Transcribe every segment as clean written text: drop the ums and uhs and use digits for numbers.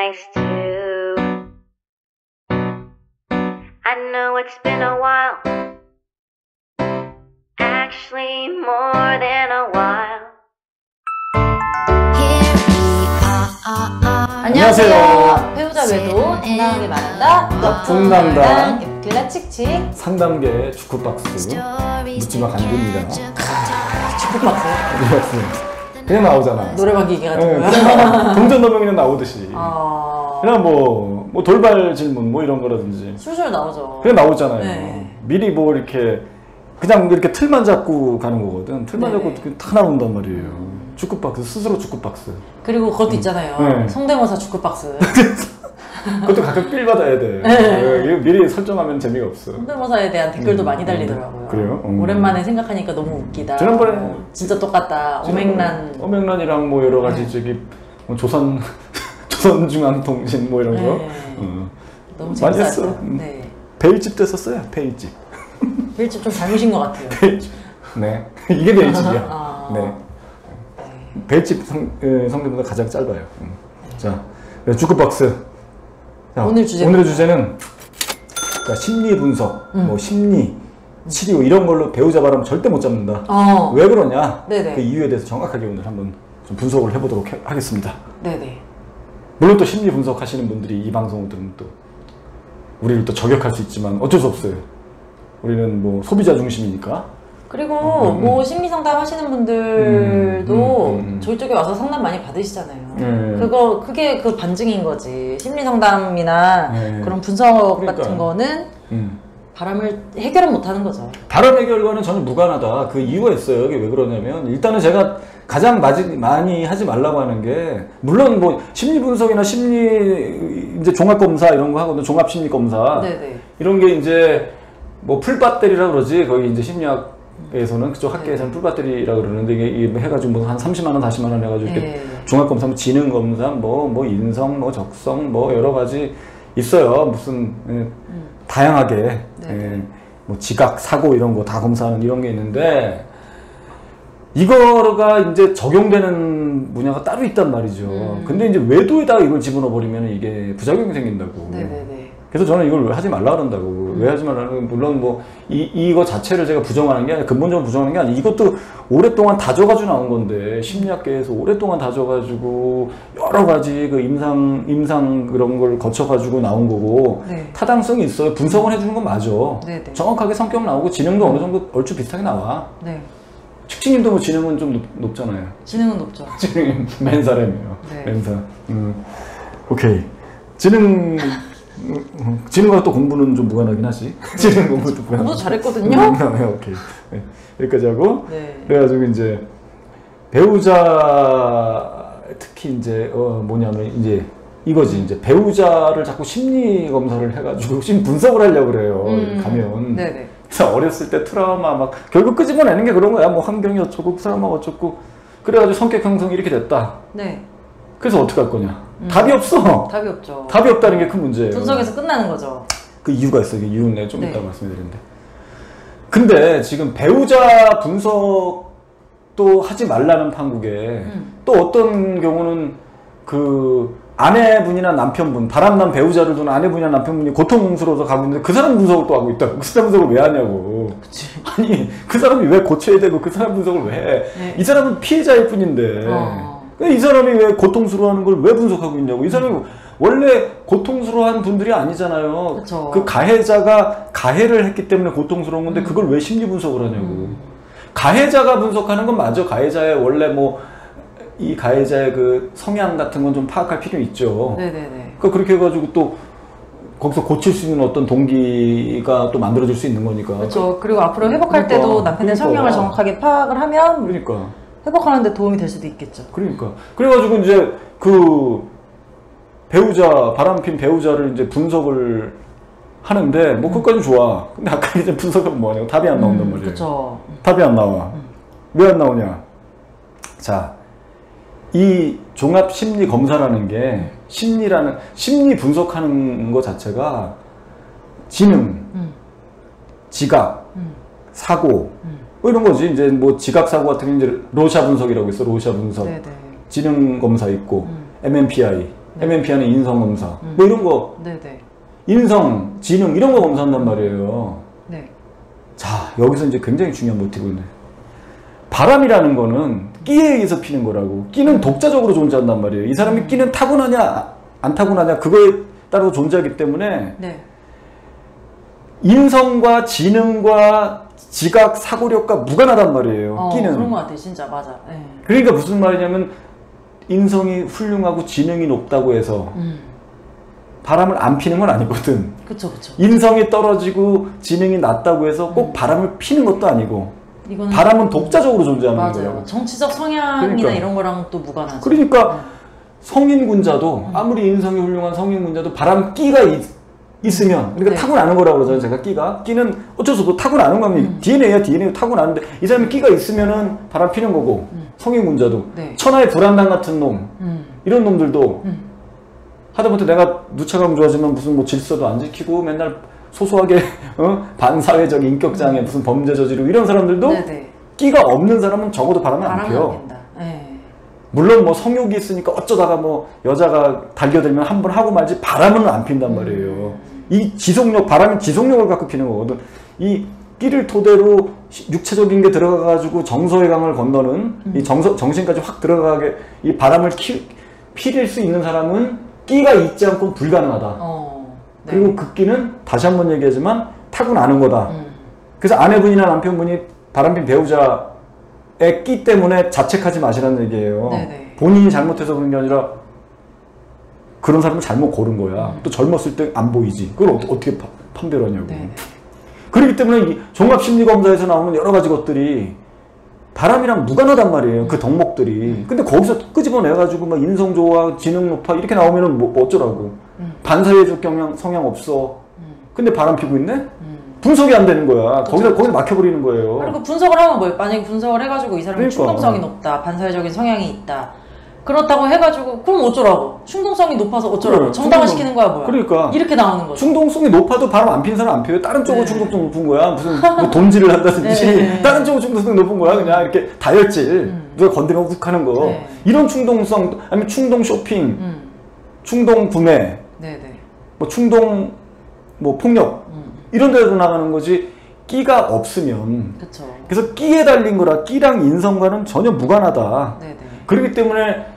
nice too. I know it's been a while, actually more than a while. 안녕하세요. 배우자 외도 당당하게 말한다. 동당당 길라 칙칙 상담계 축구박스 묻지마 간두입니다. 축구박스 그냥 나오잖아. 노래방 기계 같은 거요? 그냥 동전너명 그냥 나오듯이 아... 그냥 뭐 돌발 질문 뭐 이런 거라든지 술술 나오죠. 그냥 나오잖아요. 네. 미리 뭐 이렇게 그냥 이렇게 틀만 잡고 가는 거거든. 틀만 네네. 잡고 다 나온단 말이에요. 축구박스 스스로 축구박스. 그리고 그것도 있잖아요. 네. 성대모사 축구박스. 그것도 가끔 필 받아야 돼. 네. 이거 미리 설정하면 재미가 없어. 성대모사에 대한 댓글도 많이 달리더라고요. 그래요? 오랜만에 생각하니까 너무 웃기다. 지난번에 진짜 똑같다. 오맹란. 오맹란이랑 뭐 여러 가지 저기 뭐 조선중앙통신 뭐 이런 거. 네. 너무 많이 했어. 재밌었어요. 네. 베일집 때 썼어요. 베일집. 일찍 좀 닮으신 것 같아요. 베일집. 네. 이게 베일집이야. 아. 네. 베일집 성대보다 가장 짧아요. 자, 축구박스. 자, 오늘의 주제는 그러니까 심리 분석, 뭐 심리 치료 이런 걸로 배우자 바람 절대 못 잡는다. 왜 그러냐? 네네. 그 이유에 대해서 정확하게 오늘 한번 좀 분석을 해보도록 하겠습니다. 네네. 물론 또 심리 분석하시는 분들이 이 방송을 들으면 또 우리를 또 저격할 수 있지만 어쩔 수 없어요. 우리는 뭐 소비자 중심이니까. 그리고 뭐 심리 상담 하시는 분들도 저희 쪽에 와서 상담 많이 받으시잖아요. 그게 그 반증인 거지. 심리 상담이나 그런 분석 같은 거는 바람을 해결은 못 하는 거죠. 바람 해결과는 전혀 무관하다. 그 이유가 있어요. 이게 왜 그러냐면 일단은 제가 가장 많이 하지 말라고 하는 게 물론 뭐 심리 분석이나 심리 이제 종합 검사 이런 거 하거든. 종합 심리 검사. 네네. 이런 게 이제 뭐 풀배터리라 그러지. 거기 이제 심리학에서는 그쪽 학계에서는 풀배터리라 그러는데 이게 해가지고 뭐 한 30만 원, 40만 원 해가지고 이렇게 종합 검사, 뭐 지능 검사, 뭐 인성, 뭐 적성, 뭐 여러 가지 있어요. 무슨 다양하게 뭐 지각, 사고 이런 거 다 검사하는 이런 게 있는데 이거가 이제 적용되는 분야가 따로 있단 말이죠. 근데 이제 외도에다가 이걸 집어넣어 버리면 이게 부작용이 생긴다고. 네네네. 그래서 저는 이걸 왜 하지 말라 그런다고. 왜 하지 말라는 건 물론 뭐 이거 자체를 제가 부정하는 게 아니라 근본적으로 부정하는 게 아니라 이것도 오랫동안 다져가지고 나온 건데 심리학계에서 오랫동안 다져가지고 여러 가지 그 임상 그런 걸 거쳐가지고 나온 거고 타당성이 있어요. 분석을 해주는 건 맞아. 네네. 정확하게 성격 나오고 지능도 어느 정도 얼추 비슷하게 나와. 네. 칙칙님도 뭐 지능은 좀 높잖아요. 지능은 높죠. 지능이 맨사람이에요. 맨사. 오케이. 지능과 또 공부는 좀 무관하긴 하지. 지능 공부도 무관하고. 공부 잘했거든요. 오케이. 네. 여기까지 하고. 그래가지고 이제 배우자 특히 이제 뭐냐면 이제 이거지. 이제 배우자를 자꾸 심리 검사를 해가지고 심 분석을 하려고 그래요. 가면. 네네. 그래서 어렸을 때 트라우마 막 결국 끄집어내는 게 그런 거야. 뭐 환경이 어쩌고 트라우마가 어쩌고. 그래가지고 성격 형성이 이렇게 됐다. 네. 그래서 어떻게 할 거냐? 답이 없어. 답이 없죠. 답이 없다는 게 큰 문제예요. 분석에서 끝나는 거죠. 그 이유가 있어요. 그 이유는 내가 좀 이따 말씀드리는데. 근데 지금 배우자 분석도 하지 말라는 판국에 또 어떤 경우는 그 아내분이나 남편분, 바람난 배우자를 둔 아내분이나 남편분이 고통스러워서 가고 있는데 그 사람 분석을 또 하고 있다고. 그 사람 분석을 왜 하냐고. 그치. 아니 그 사람이 왜 고쳐야 되고 그 사람 분석을 왜 해. 이 사람은 피해자일 뿐인데 이 사람이 왜 고통스러워하는 걸 왜 분석하고 있냐고. 이 사람이 원래 고통스러워하는 분들이 아니잖아요. 그쵸. 그 가해자가 가해를 했기 때문에 고통스러운 건데 그걸 왜 심리 분석을 하냐고. 가해자가 분석하는 건 맞아. 가해자의 원래 뭐 이 가해자의 그 성향 같은 건 좀 파악할 필요 있죠. 네네네. 그러니까 그렇게 해가지고 또 거기서 고칠 수 있는 어떤 동기가 또 만들어질 수 있는 거니까. 그렇죠. 그리고 앞으로 회복할 때도 남편의 성향을 정확하게 파악을 하면 회복하는데 도움이 될 수도 있겠죠. 그래가지고 이제 그 배우자, 바람핀 배우자를 이제 분석을 하는데 뭐 그것까지 좋아. 근데 아까 이제 분석하면 뭐하냐고. 답이 안 나온단 말이에요. 그쵸. 답이 안 나와. 왜 안 나오냐. 자, 이 종합 심리 검사라는 게 심리 분석하는 것 자체가 지능, 지각, 사고 뭐 이런 거지. 이제 뭐 지각 사고 같은 게 이제 로샤 분석이라고 있어. 로샤 분석. 지능 검사 있고 MMPI 네. MMP 하는 인성검사 뭐 이런 거 네네. 인성, 지능 이런 거 검사한단 말이에요. 네. 자, 여기서 이제 굉장히 중요한 모티브가 있네. 바람이라는 거는 끼에 의해서 피는 거라고. 끼는 독자적으로 존재한단 말이에요. 이 사람이 끼는 타고나냐 안 타고나냐 그거에 따라서 존재하기 때문에 네. 인성과 지능과 지각, 사고력과 무관하단 말이에요. 끼는. 그런 것 같아, 진짜 맞아. 네. 그러니까 무슨 말이냐면 인성이 훌륭하고 지능이 높다고 해서 바람을 안 피는 건 아니거든. 그쵸. 인성이 떨어지고 지능이 낮다고 해서 꼭 바람을 피는 것도 아니고 이거는 바람은 독자적으로 존재하는 맞아요. 거예요. 정치적 성향이나 그러니까. 이런 거랑 또 무관하죠. 그러니까 성인군자도 아무리 인성이 훌륭한 성인군자도 바람 끼가 있으면 그러니까 네. 타고나는 거라고 그러잖아요. 제가 끼는 어쩔 수 없어 타고나는 겁니다. DNA야 DNA 타고나는데 이 사람이 끼가 있으면은 바람 피는 거고 성인군자도 네. 천하의 불안당 같은 놈 이런 놈들도 하다못해 내가 누차감 좋아하지만 무슨 뭐 질서도 안 지키고 맨날 소소하게 반사회적 인격장애 무슨 범죄 저지르고 이런 사람들도 네네. 끼가 없는 사람은 적어도 바람을 안 바람은 펴요. 안 핀다. 네. 물론 뭐 성욕이 있으니까 어쩌다가 뭐 여자가 달겨들면 한 번 하고 말지 바람은 안 핀단 말이에요. 이 지속력, 바람은 지속력을 갖고 피는 거거든. 이 끼를 토대로 육체적인 게 들어가가지고 정서의 강을 건너는 이 정신까지 확 들어가게 이 바람을 피릴 수 있는 사람은 끼가 있지 않고는 불가능하다. 네. 그리고 그 끼는 다시 한번 얘기하지만 타고나는 거다. 그래서 아내분이나 남편분이 바람핀 배우자의 끼 때문에 자책하지 마시라는 얘기예요. 네네. 본인이 잘못해서 그런 게 아니라 그런 사람을 잘못 고른 거야. 또 젊었을 때 안 보이지. 그걸 어떻게 판별을 하냐고. 네네. 그렇기 때문에 이 종합심리검사에서 나오는 여러 가지 것들이 바람이랑 무관하단 말이에요. 그 덕목들이. 근데 거기서 끄집어내가지고 막 인성 좋아, 지능 높아 이렇게 나오면은 뭐 어쩌라고. 반사회적 성향 없어. 근데 바람 피고 있네? 분석이 안 되는 거야. 거기서 막혀버리는 거예요. 그리고 분석을 하면 뭐예요? 만약에 분석을 해가지고 이 사람은 그러니까. 충동성이 높다, 반사회적인 성향이 있다. 그렇다고 해가지고 그럼 어쩌라고? 충동성이 높아서 어쩌라고? 그래, 정당화시키는 거야 뭐야? 그러니까 이렇게 나오는 거죠. 충동성이 높아도 바람 안 피는 사람 안 피워요. 다른 쪽으로 네. 충동성 높은 거야. 무슨 뭐 돈질을 한다든지 네. 다른 쪽으로 충동성이 높은 거야. 그냥 이렇게 다혈질 누가 건드리면 훅 하는 거. 네. 이런 충동성 아니면 충동 쇼핑, 충동 구매, 네네. 뭐 충동 뭐 폭력 이런 데로 나가는 거지. 끼가 없으면 그쵸. 그래서 끼에 달린 거라 끼랑 인성과는 전혀 무관하다. 네네. 그렇기 때문에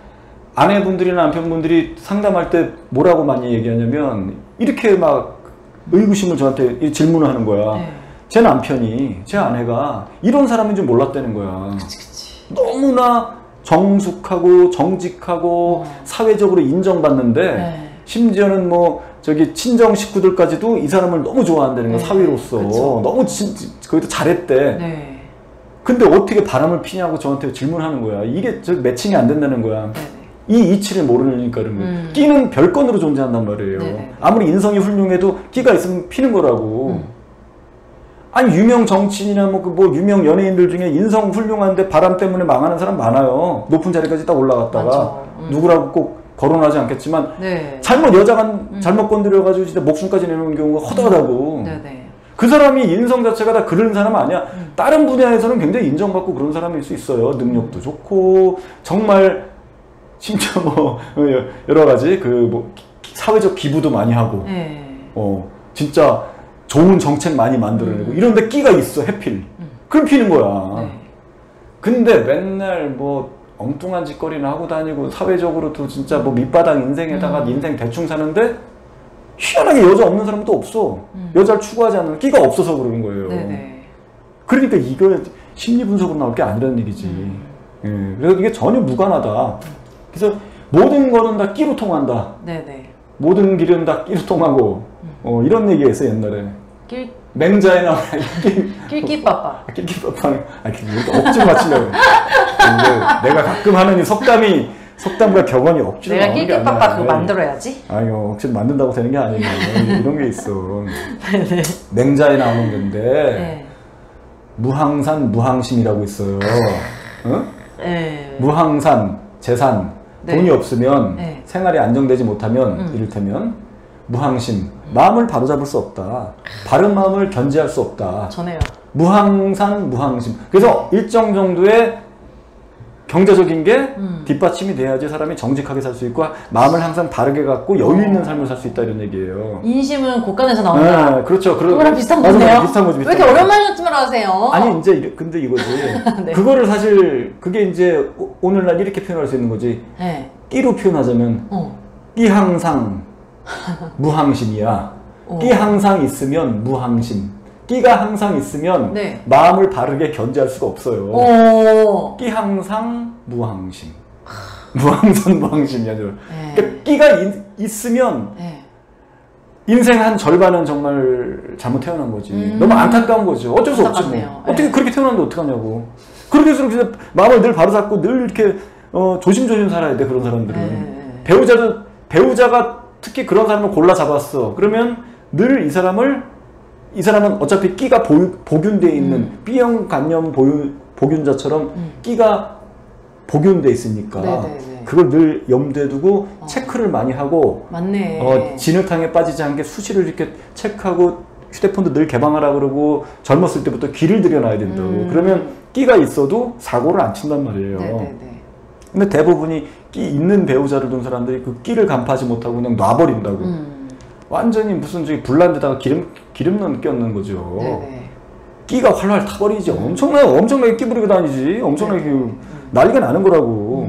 아내분들이나 남편분들이 상담할 때 뭐라고 많이 얘기하냐면 이렇게 막 의구심을 저한테 질문을 하는 거야. 네. 제 남편이, 제 아내가 이런 사람인 줄 몰랐다는 거야. 그치. 너무나 정숙하고 정직하고 사회적으로 인정받는데 네. 심지어는 뭐 저기 친정 식구들까지도 이 사람을 너무 좋아한다는 거야. 네. 사위로서. 그쵸. 너무 거기도 잘했대. 네. 근데 어떻게 바람을 피냐고 저한테 질문하는 거야. 이게 저 매칭이 안 된다는 거야. 네네. 이 이치를 모르니까 그런 거예요. 끼는 별건으로 존재한단 말이에요. 네네. 아무리 인성이 훌륭해도 끼가 있으면 피는 거라고. 아니 유명 정치인이나 뭐 유명 연예인들 중에 인성 훌륭한데 바람 때문에 망하는 사람 많아요. 높은 자리까지 딱 올라갔다가 누구라고 꼭 거론하지 않겠지만 네. 잘못 여자가 잘못 건드려가지고 진짜 목숨까지 내놓은 경우가 허다하다고. 네네. 그 사람이 인성 자체가 다 그런 사람 아니야. 다른 분야에서는 굉장히 인정받고 그런 사람일 수 있어요. 능력도 좋고 정말 심지어 뭐 여러 가지 그 뭐 사회적 기부도 많이 하고 네. 진짜 좋은 정책 많이 만들어내고 이런데 끼가 있어 해필. 그럼 피는 거야. 네. 근데 맨날 뭐 엉뚱한 짓거리나 하고 다니고 사회적으로도 진짜 뭐 밑바닥 인생에다가 인생 대충 사는데 희한하게 여자 없는 사람도 없어. 여자를 추구하지 않는 끼가 없어서 그러는 거예요. 네네. 그러니까 이거 심리 분석으로 나올 게 아니라는 얘기지. 예, 그래서 이게 전혀 무관하다. 그래서 모든 거는 다 끼로 통한다. 네네. 모든 길은 다 끼로 통하고 이런 얘기가 있어 옛날에. 맹자에 나오는 낄끼빠빠. 낄끼빠빠는 억지로 맞추려고. 근데 내가 가끔 하는 이 속담과 격언이 억지로 내가 나오는 게 아니야. 낄끼빠빠 그거 만들어야지. 아니요, 억지로 만든다고 되는 게 아니에요. 이런 게 있어. 네네. 맹자에 나오는 건데 네. 무항산 무항심이라고 있어요. 네. 무항산 재산 네. 돈이 없으면 네. 생활이 안정되지 못하면 이를테면 무항심 마음을 바로잡을 수 없다. 바른 마음을 견지할 수 없다. 전해요. 무항산 무항심. 그래서 일정 정도의 경제적인 게 뒷받침이 돼야지 사람이 정직하게 살 수 있고 마음을 항상 바르게 갖고 여유 있는 삶을 살 수 있다 이런 얘기예요. 인심은 곳간에서 나온다. 네, 그렇죠. 그거랑 비슷한 거네요. 비슷한 거지. 왜 이렇게 어려운 말을 하세요? 아니 이제 근데 이거지. 네. 그거를 사실 그게 이제 오늘날 이렇게 표현할 수 있는 거지. 네. 끼로 표현하자면 끼 항상 무항심이야. 끼 항상 있으면 무항심. 끼가 항상 있으면 네. 마음을 바르게 견제할 수가 없어요. 끼 항상 무항심. 무항선 무항심이야. 네. 그러니까 끼가 있으면 네. 인생 한 절반은 정말 잘못 태어난 거지. 너무 안타까운 거죠. 어쩔 수 없지 뭐. 네. 어떻게 그렇게 태어났는데 어떡하냐고. 그렇게 해서 마음을 늘 바로잡고 늘 이렇게 조심조심 살아야 돼. 그런 사람들은. 네. 배우자가 특히 그런 사람을 골라 잡았어. 그러면 늘 이 사람은 어차피 끼가 복윤되어 있는 B형 간염 복윤자처럼 끼가 복윤되어 있으니까 네네네. 그걸 늘 염두에 두고 체크를 많이 하고 맞네. 진흙탕에 빠지지 않게 수시를 이렇게 체크하고 휴대폰도 늘 개방하라 그러고 젊었을 때부터 귀를 들여놔야 된다고. 그러면 끼가 있어도 사고를 안 친단 말이에요. 네네네. 근데 대부분이 끼 있는 배우자를 둔 사람들이 그 끼를 간파하지 못하고 그냥 놔버린다고. 완전히 무슨 저기 불난데다가 기름 끼얹는 거죠. 네네. 끼가 활활 타버리지. 엄청나게 끼 부리고 다니지. 엄청나게 난리가 나는 거라고.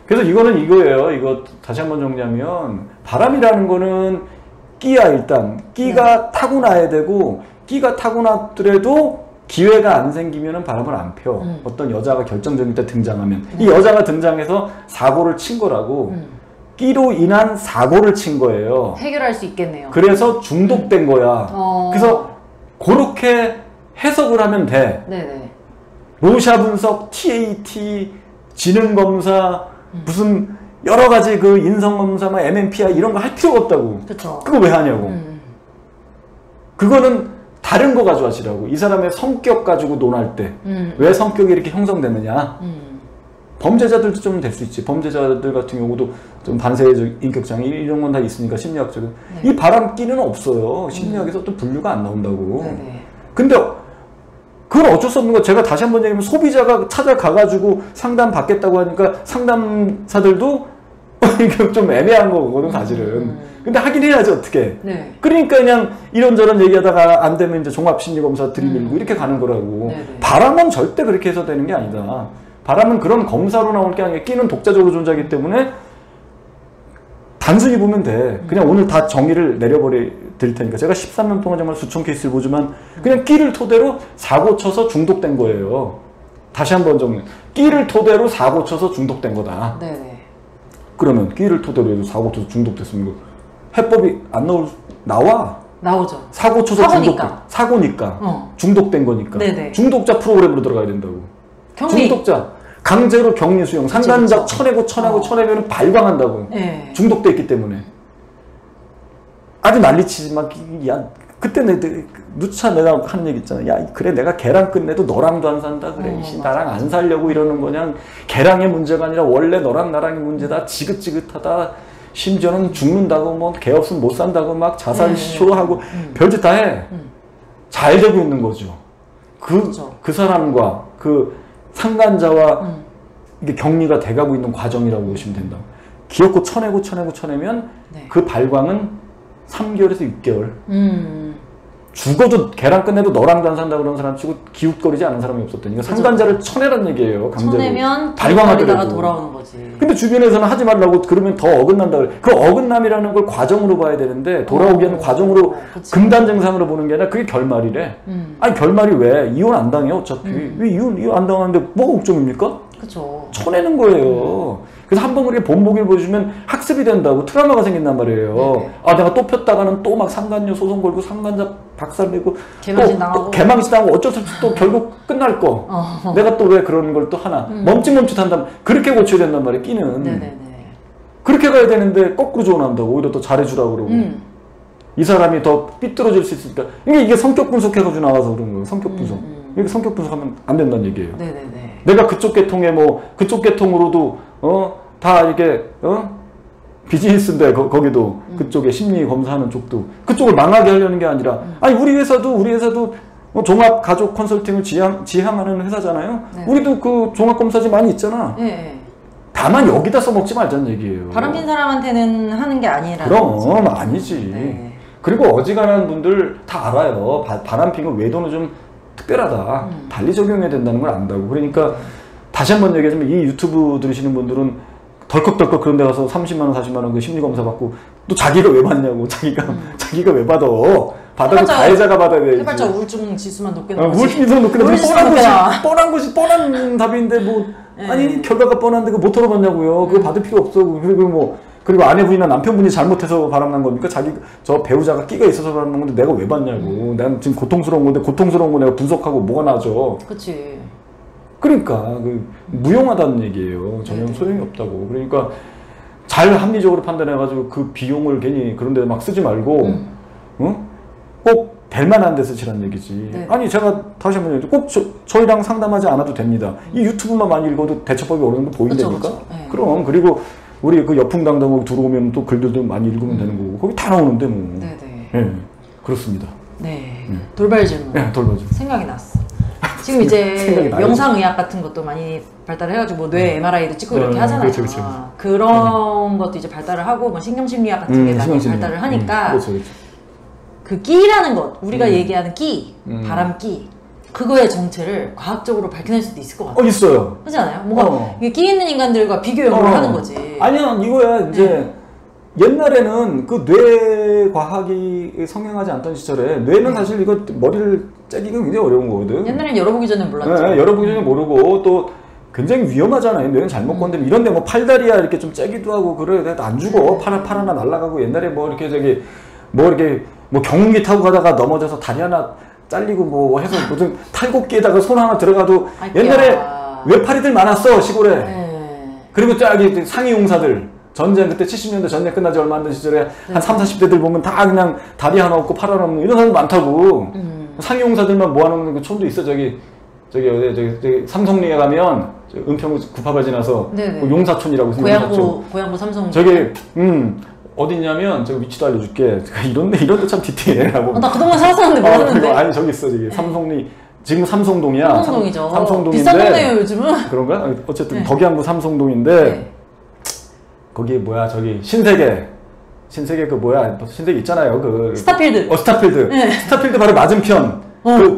그래서 이거는 이거예요. 이거 다시 한번 정리하면 바람이라는 거는 끼야 일단. 끼가 타고나야 되고 끼가 타고났더라도 기회가 안 생기면 바람을 안 펴. 어떤 여자가 결정적일 때 등장하면. 이 여자가 등장해서 사고를 친 거라고. 끼로 인한 사고를 친 거예요. 해결할 수 있겠네요. 그래서 중독된 거야. 그래서 그렇게 해석을 하면 돼. 네네. 로샤 분석, TAT, 지능검사, 무슨 여러 가지 그 인성검사, MMPI 이런 거 할 필요가 없다고. 그쵸. 그거 왜 하냐고. 그거는 다른 거 가져가시라고. 이 사람의 성격 가지고 논할 때. 왜 성격이 이렇게 형성됐느냐. 범죄자들도 좀 될 수 있지. 범죄자들 같은 경우도 좀 반사회적 인격장애 이런 건 다 있으니까 심리학적인. 네. 이 바람기는 없어요. 심리학에서 또 분류가 안 나온다고. 네네. 근데 그건 어쩔 수 없는 거. 제가 다시 한번 얘기하면 소비자가 찾아가가지고 상담 받겠다고 하니까 상담사들도 이게 좀 애매한 거거든 사실은. 근데 하긴 해야지 어떻게. 네. 그러니까 그냥 이런저런 얘기하다가 안 되면 이제 종합심리검사 들이밀고 이렇게 가는 거라고. 네네. 바람은 절대 그렇게 해서 되는 게 아니다. 바람은 그런 검사로 나올 게 아니라 끼는 독자적으로 존재하기 때문에 단순히 보면 돼. 그냥 오늘 다 정의를 드릴 테니까. 제가 13년 동안 정말 수천 케이스를 보지만 그냥 끼를 토대로 사고 쳐서 중독된 거예요. 다시 한번 정리. 끼를 토대로 사고 쳐서 중독된 거다. 네네. 그러면 끼를 토대로 해서 사고 쳐서 중독됐으면 이거 해법이 안 나와. 나오죠. 사고 쳐서 사고니까. 중독된 거니까. 네네. 중독자 프로그램으로 들어가야 된다고. 격리. 중독자. 강제로 격리 수용. 상간자 쳐내면 발광한다고. 네. 중독돼 있기 때문에. 아주 난리치지 막, 야, 그때 누차 내가 하는 얘기 있잖아. 야, 그래, 내가 걔랑 끝내도 너랑도 안 산다. 그래, 나랑 안 살려고 이러는 거냐. 걔랑의 문제가 아니라 원래 너랑 나랑의 문제다. 지긋지긋하다. 심지어는 죽는다고, 뭐, 걔 없으면 못 산다고 막 자살 시도하고 별짓 다 해. 잘 되고 있는 거죠. 그 사람과 그 상간자와 이게 격리가 돼가고 있는 과정이라고 보시면 된다. 기어코 쳐내면 네. 그 발광은 3개월에서 6개월. 죽어도 걔랑 끝내도 너랑도 안 산다 그런 사람 치고 기웃거리지 않은 사람이 없었다니까. 상간자를 쳐내란 얘기예요. 강제로. 쳐내면 발광하더라도 돌아오는 거지. 근데 주변에서는 하지 말라고 그러면 더 어긋난다 그래. 그 어긋남이라는 걸 과정으로 봐야 되는데 돌아오게 하는 과정으로 금단 증상으로 보는 게 아니라 그게 결말이래. 아니 결말이 왜? 이혼 안 당해 어차피. 왜 이혼 안 당하는데 뭐가 걱정입니까? 그쵸. 쳐내는 거예요. 그래서 한번 그렇게 본보기를 보여주면 학습이 된다고 트라우마가 생긴단 말이에요. 네네. 아 내가 또 폈다가는 또 막 상간녀 소송 걸고 상간자 박살내고 개망신당하고 또 개망신당하고 어쩔 수 없이 또 결국 끝날 거. 내가 또 왜 그런 걸 또 하나 멈칫멈칫한다면 그렇게 고쳐야 된단 말이에요. 끼는. 네네네. 그렇게 가야 되는데 거꾸로 조언한다고. 오히려 더 잘해주라고 그러고 이 사람이 더 삐뚤어질 수 있으니까 이게 성격 분석해가지고 나와서 그런 거예요. 성격 분석. 이게 성격 분석하면 안 된다는 얘기예요. 네네네. 내가 그쪽 계통에 뭐 그쪽 계통으로도 다 이렇게 비즈니스인데 거기도 그쪽에 심리 검사하는 쪽도 그쪽을 망하게 하려는 게 아니라 아니 우리 회사도 종합 가족 컨설팅을 지향하는 회사잖아요. 네. 우리도 그 종합 검사지 많이 있잖아. 네. 다만 여기다 써먹지 말자는 얘기예요. 바람핀 사람한테는 하는 게 아니라. 그럼 아니지. 네. 그리고 어지간한 분들 다 알아요. 바람핀은 외도는 좀 특별하다. 달리 적용해야 된다는 걸 안다고. 그러니까 다시 한번 얘기하자면 이 유튜브 들으시는 분들은 덜컥덜컥 그런 데 가서 30만 원, 40만 원 그 심리검사 받고 또 자기가 왜 받냐고. 자기가 왜 받아. 받아도 가해자가 받아야 되지. 해봤자 우울증 지수만 높게 나오지. 우울증 지수만 높게 나오지. 뻔한 답인데 뭐 아니 결과가 뻔한데 그거 못 털어봤냐고요. 그거 받을 필요 없어. 그리고 아내분이나 남편분이 잘못해서 바람난 겁니까? 저 배우자가 끼가 있어서 바람난 건데 내가 왜 받냐고. 난 지금 고통스러운 건데 고통스러운 거 내가 분석하고 뭐가 나죠. 그치. 그러니까 무용하다는 얘기예요. 전혀 소용이 없다고. 그러니까 잘 합리적으로 판단해가지고 그 비용을 괜히 그런 데 막 쓰지 말고 꼭 될 만한 데 쓰시라는 얘기지. 네. 아니 제가 다시 한번 얘기해요. 꼭 저희랑 상담하지 않아도 됩니다. 이 유튜브만 많이 읽어도 대처법이 어느 정도 보인다니까. 네. 그럼 그리고 우리 그 여풍당당 들어오면 또 글들도 많이 읽으면 되는 거고 거기 다 나오는데 뭐. 네네. 네, 그렇습니다. 네. 돌발 질문. 네, 돌발 질문. 생각이 났어. 지금 이제 영상의학 같은 것도 많이 발달해가지고 뭐 뇌 MRI도 찍고 이렇게 하잖아요. 그렇죠. 그런 것도 이제 발달을 하고 뭐 신경심리학 같은 게 많이 발달을 하니까 그렇죠. 그 끼라는 것, 우리가 얘기하는 끼, 바람끼 그거의 정체를 과학적으로 밝혀낼 수도 있을 것 같아요. 있어요. 그렇지 않아요? 뭔가 이게 끼 있는 인간들과 비교 연구를 하는 거지. 아니야, 이거야 이제 옛날에는 그 뇌 과학이 성행하지 않던 시절에 뇌는 사실 이거 머리를 째기가 굉장히 어려운 거거든. 옛날엔 열어보기 전에 몰랐죠. 네, 열어보기 전에 모르고 또 굉장히 위험하잖아요. 뇌는 잘못 건드리면 이런데 뭐 팔다리야 이렇게 좀 째기도 하고 그래 안 죽어. 팔 하나 날아가고 옛날에 뭐 이렇게 뭐 경운기 타고 가다가 넘어져서 다리 하나 잘리고 뭐 해서 무슨 탈곡기에다가 손 하나 들어가도 옛날에 외파리들 많았어 시골에. 그리고 저기 상위 용사들 전쟁 그때 70년대 전쟁 끝나지 얼마 안 된 시절에 한 30, 40대들 보면 다 그냥 다리 하나 없고 팔 하나 없는 이런 사람 많다고. 상위 용사들만 모아놓은 그 촌도 있어. 저기 삼성리에 가면 은평 구파발 지나서 그 용사촌이라고 고양부 삼성. 저기 어디냐면 저기 위치도 알려줄게. 이런데 참 디테일하고. 나 그동안 살았었는데 모르는데. 아니 저기 있어 저기 삼성리. 지금 삼성동이야. 삼성동이죠. 삼성동인데. 비싼 동네예요 요즘은. 그런가? 어쨌든 덕양구 삼성동인데 거기 뭐야 저기 신세계 그 뭐야 신세계 있잖아요. 그 스타필드. 스타필드. 스타필드 바로 맞은편.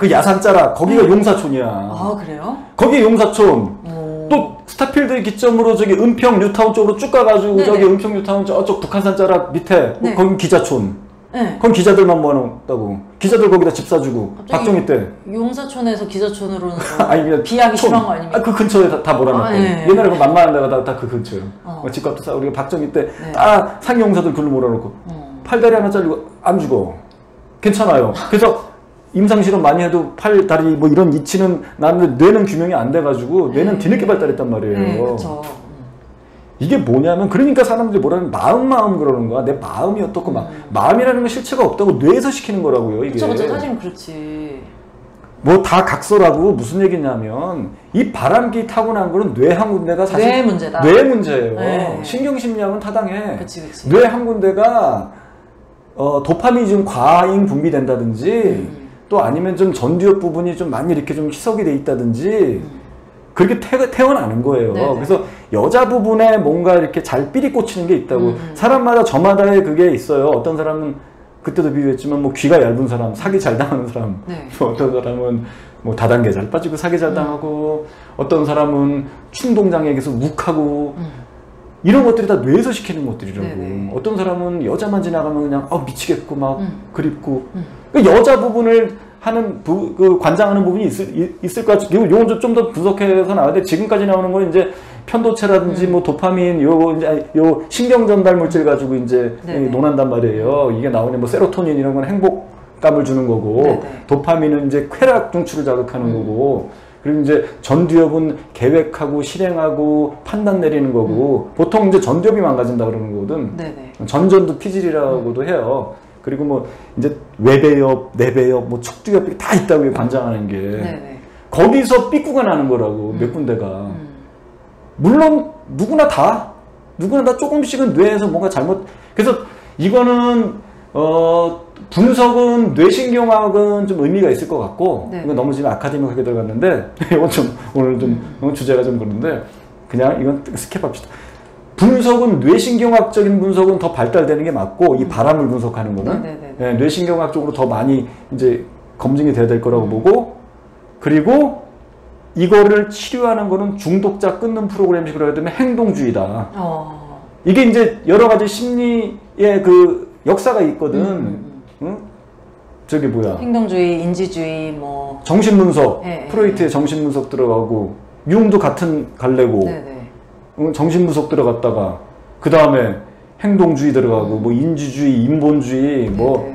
그 야산자락 거기가 용사촌이야. 아 그래요? 거기 용사촌. 또 스타필드 기점으로 저기 은평 뉴타운 쪽으로 쭉 가가지고 저기 은평 뉴타운 저쪽 북한산 자락 밑에 거기 기자촌. 그건 기자들만 모아놓았다고. 기자들 거기다 집 사주고 박정희 때. 용사촌에서 기자촌으로는 아니 비하기 심한 거 아닙니까? 그 근처에 다 몰아놨고. 옛날에 그 만만한 데가 다 그 근처에. 집값도 싸고 우리가 박정희 때 다 상위 용사들 글로 몰아놓고 팔다리 하나 잘리고 안 죽어. 괜찮아요. 그래서 임상실험 많이 해도 팔, 다리 뭐 이런 이치는 나는데 뇌는 규명이 안 돼가지고 뇌는 뒤늦게 발달했단 말이에요. 그쵸. 이게 뭐냐면 그러니까 사람들이 뭐라는 마음 그러는 거야. 내 마음이 어떻고 마음이라는 건 실체가 없다고 뇌에서 시키는 거라고요. 이게. 그쵸 사실은 그렇지. 뭐 다 각서라고 무슨 얘기냐면 이 바람기 타고난 거는 뇌 한 군데가 사실 뇌 문제다. 뇌 문제예요. 신경심리학은 타당해. 그치. 뇌 한 군데가 도파민이 좀 과잉 분비된다든지 또 아니면 좀 전두엽 부분이 좀 많이 이렇게 좀 희석이 돼 있다든지 그렇게 태어나는 거예요. 네네. 그래서 여자 부분에 뭔가 이렇게 잘 삘이 꽂히는 게 있다고. 사람마다 저마다의 그게 있어요. 어떤 사람은 그때도 비유했지만 뭐 귀가 얇은 사람, 사기 잘 당하는 사람. 어떤 사람은 뭐 다단계 잘 빠지고 사기 잘 당하고 어떤 사람은 충동장애에서 욱하고 이런 것들이 다 뇌에서 시키는 것들이라고. 어떤 사람은 여자만 지나가면 그냥 미치겠고 막 그립고 여자 부분을 하는 그 관장하는 부분이 있을 것 같아요. 요건 좀 더 분석해서 나와야 돼. 지금까지 나오는 건 이제 편도체라든지 뭐 도파민 요 신경 전달 물질 가지고 이제 논한단 말이에요. 이게 나오는 뭐 세로토닌 이런 건 행복감을 주는 거고 도파민은 이제 쾌락 중추를 자극하는 거고 그리고 이제 전두엽은 계획하고 실행하고 판단 내리는 거고 보통 이제 전두엽이 망가진다 그러는 거거든. 전전두 피질이라고도 해요. 그리고 뭐 이제 외배엽, 내배엽, 뭐 척두엽 다 있다고 관장하는 게 거기서 삐꾸가 나는 거라고 몇 군데가. 물론 누구나 다 조금씩은 뇌에서 뭔가 잘못. 그래서 이거는 분석은 뇌신경학은 좀 의미가 있을 것 같고 네. 이거 너무 지금 아카데믹하게 들어갔는데 이건 좀 오늘 좀 주제가 좀 그런데 그냥 이건 스킵합시다. 분석은 뇌신경학적인 분석은 더 발달되는 게 맞고 이 바람을 분석하는 거는 네, 뇌신경학적으로 더 많이 이제 검증이 돼야 될 거라고 보고 그리고 이거를 치료하는 거는 중독자 끊는 프로그램식으로 해야 되면 행동주의다. 이게 이제 여러 가지 심리의 그 역사가 있거든. 응? 저기 뭐야? 행동주의, 인지주의, 뭐 정신분석, 프로이트의 정신분석 들어가고 융도 같은 갈래고 정신분석 들어갔다가 그 다음에 행동주의 들어가고 뭐 인지주의, 인본주의, 뭐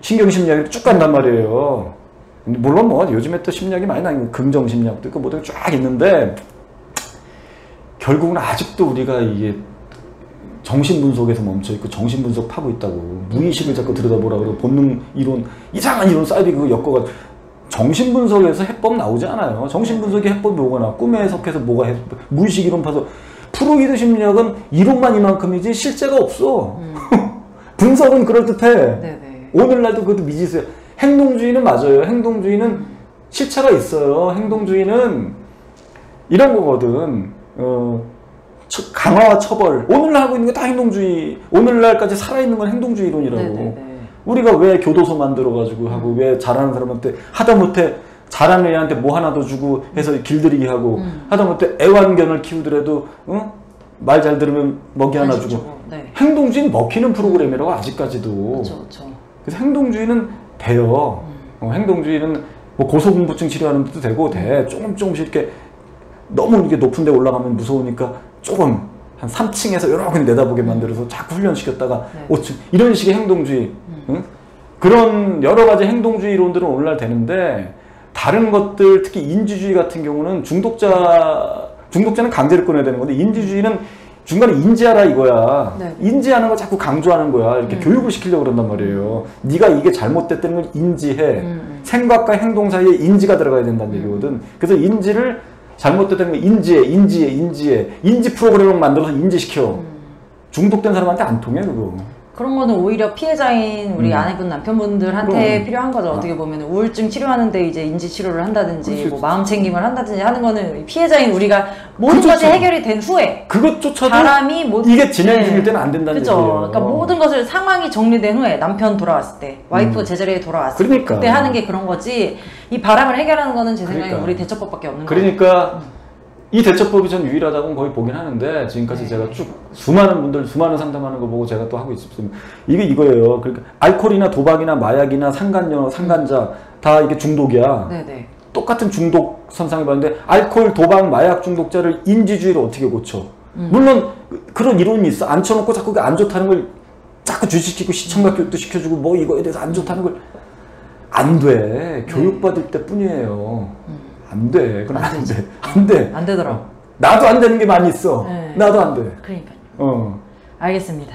신경심리학이 쭉 간단 말이에요. 물론 뭐 요즘에 또 심리학이 많이 나뉘고 긍정심리학도 있고 뭐든 쫙 있는데 결국은 아직도 우리가 이게 정신분석에서 멈춰있고 정신분석 파고 있다고 무의식을 자꾸 들여다보라 그러고 본능 이론 이상한 이론 사이비 그거 엮어가지고 정신분석에서 해법 나오지 않아요. 정신분석의 해법이 뭐거나 꿈에 해석해서 뭐가 무의식 이론 파서 프로이드 심리학은 이론만 이만큼이지 실제가 없어. 분석은 그럴듯해. 오늘날도 그것도 미지수야. 행동주의는 맞아요. 행동주의는 실체가 있어요. 행동주의는 이런 거거든. 강화와 처벌. 오늘날 하고 있는 게 다 행동주의. 오늘날까지 살아있는 건 행동주의 이론이라고. 우리가 왜 교도소 만들어가지고 하고 왜 잘하는 사람한테 하다못해 잘하는 애한테 뭐 하나 더 주고 해서 길들이게 하고 하다못해 애완견을 키우더라도 말 잘 들으면 먹이 하나 주고. 행동주의는 먹히는 프로그램이라고 아직까지도. 그래서 행동주의는 돼요. 행동주의는 뭐 고소공포증 치료하는 데도 되고 돼. 조금씩 이렇게 너무 이렇게 높은 데 올라가면 무서우니까 조금 한 3층에서 이렇게 내다보게 만들어서 자꾸 훈련시켰다가 5층 이런 식의 행동주의 그런 여러 가지 행동주의 이론들은 오늘날 되는데 다른 것들 특히 인지주의 같은 경우는 중독자는 강제로 끊어야 되는 건데 인지주의는 중간에 인지하라 이거야. 인지하는 걸 자꾸 강조하는 거야. 이렇게 교육을 시키려고 그런단 말이에요. 네가 이게 잘못됐다는 걸 인지해. 생각과 행동 사이에 인지가 들어가야 된다는 얘기거든. 그래서 인지를 잘못됐다는 걸 인지해. 인지 프로그램을 만들어서 인지시켜. 중독된 사람한테 안 통해 그거. 그런 거는 오히려 피해자인 우리 아내분 남편분들한테 필요한 거죠. 어떻게 보면 우울증 치료하는데 이제 인지 치료를 한다든지 뭐 마음 챙김을 한다든지 하는 거는 피해자인 우리가 모든 것이 해결이 된 후에 그것조차도 사람이 이게 진행 중일 때는 안 된다는 그죠. 얘기예요. 그러니까 모든 것을 상황이 정리된 후에 남편 돌아왔을 때 와이프 제자리에 돌아왔을 때 그때 하는 게 그런 거지 이 바람을 해결하는 거는 제 생각에 우리 대처법밖에 없는 거예요. 그러니까 이 대처법이 전 유일하다고는 거의 보긴 하는데 지금까지 제가 쭉 수많은 분들 수많은 상담하는 거 보고 제가 또 하고 있습니다. 이게 이거예요. 그러니까 알코올이나 도박이나 마약이나 상간자 다 이게 중독이야. 똑같은 중독 선상에 봤는데 알코올, 도박, 마약 중독자를 인지주의로 어떻게 고쳐? 물론 그런 이론이 있어. 앉혀놓고 자꾸 안 좋다는 걸 자꾸 주시키고 시청각 교육도 시켜주고 뭐 이거에 대해서 안 좋다는 걸 안 돼. 교육받을 때 뿐이에요. 안 돼. 그건 안 돼. 안 돼. 안 되더라고. 나도 안 되는 게 많이 있어. 나도 안 돼. 그러니까요. 알겠습니다.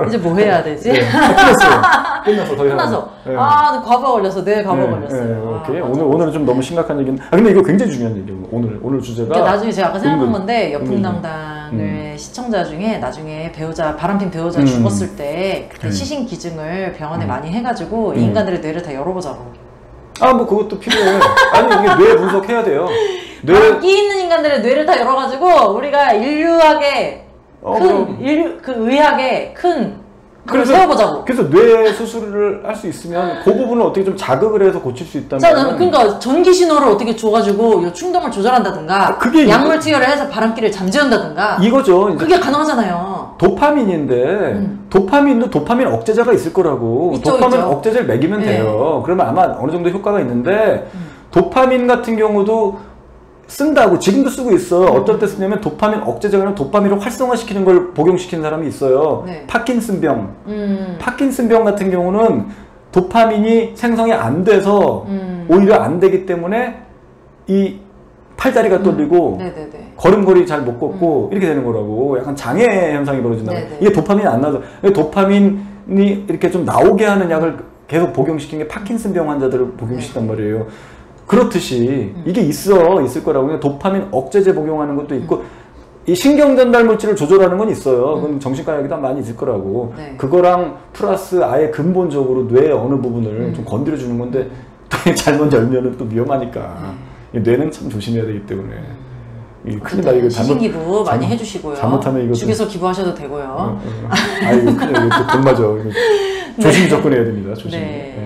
이제 뭐 해야 되지? 끝났어. 더 이상. 끝나서. 과부하 걸렸어. 뇌에 과부하 걸렸어요. 오케이. 오늘은 좀 너무 심각한 얘기는. 근데 이거 굉장히 중요한 얘기예요. 오늘 주제가. 그러니까 나중에 제가 아까 생각한 건데 여풍당당을 시청자 중에 나중에 바람핀 배우자 죽었을 때 그때 시신 기증을 병원에 많이 해가지고 이 인간들의 뇌를 다 열어보자고. 뭐 그것도 필요해. 아니 이게 뇌 분석해야 돼요. 끼 있는 인간들의 뇌를 다 열어가지고 우리가 인류학의 의학의 큰 그걸 세워보자고. 그래서 뇌 수술을 할 수 있으면 그 부분을 어떻게 좀 자극을 해서 고칠 수 있다면. 그러니까 전기 신호를 어떻게 줘가지고 이 충동을 조절한다든가, 약물 투여를 해서 바람기를 잠재운다든가. 이거죠. 그게 가능하잖아요. 도파민인데 도파민 억제제가 있을 거라고. 도파민 억제제를 먹이면 돼요. 그러면 아마 어느 정도 효과가 있는데 도파민 같은 경우도 쓴다고 지금도 쓰고 있어. 어떨 때 쓰냐면 도파민 억제제가 도파민을 활성화시키는 걸 복용시키는 사람이 있어요. 파킨슨병. 파킨슨병 같은 경우는 도파민이 생성이 안 돼서 오히려 안 되기 때문에 이 팔다리가 떨리고 걸음걸이 잘 못 걷고 이렇게 되는 거라고. 약간 장애 현상이 벌어진다고. 이게 도파민이 안 나서 도파민이 이렇게 좀 나오게 하는 약을 계속 복용시키는 게 파킨슨병 환자들을 복용시킨단 말이에요. 그렇듯이 이게 있을 거라고. 도파민 억제제 복용하는 것도 있고 이 신경 전달 물질을 조절하는 건 있어요. 그건 정신과 약에도 많이 있을 거라고. 네. 그거랑 플러스 아예 근본적으로 뇌의 어느 부분을 좀 건드려 주는 건데 또 잘못 열면은 또 위험하니까. 뇌는 참 조심해야 되기 때문에. 큰일 나 이거 시신 기부 많이 해주시고요. 잘못하면 이거 죽여서 기부하셔도 되고요. 아이고 큰일 나 이거 돈 맞아. 조심히 접근해야 됩니다. 조심히. 네.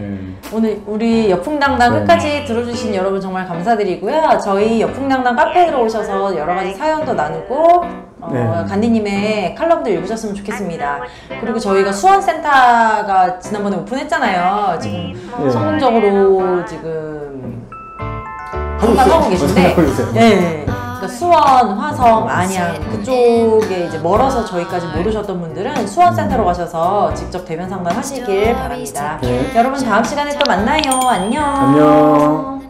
오늘 우리 여풍당당 끝까지 들어주신 여러분 정말 감사드리고요. 저희 여풍당당 카페에 들어오셔서 여러 가지 사연도 나누고 간디님의 칼럼도 읽으셨으면 좋겠습니다. 그리고 저희가 수원센터가 지난번에 오픈했잖아요. 지금 성공적으로 지금 하고 계신데, 네. 그러니까 수원, 화성, 안양 그쪽에 이제 멀어서 저희까지 못 오셨던 분들은 수원센터로 가셔서 직접 대면 상담하시길 바랍니다. 여러분 다음 시간에 또 만나요. 안녕. 안녕.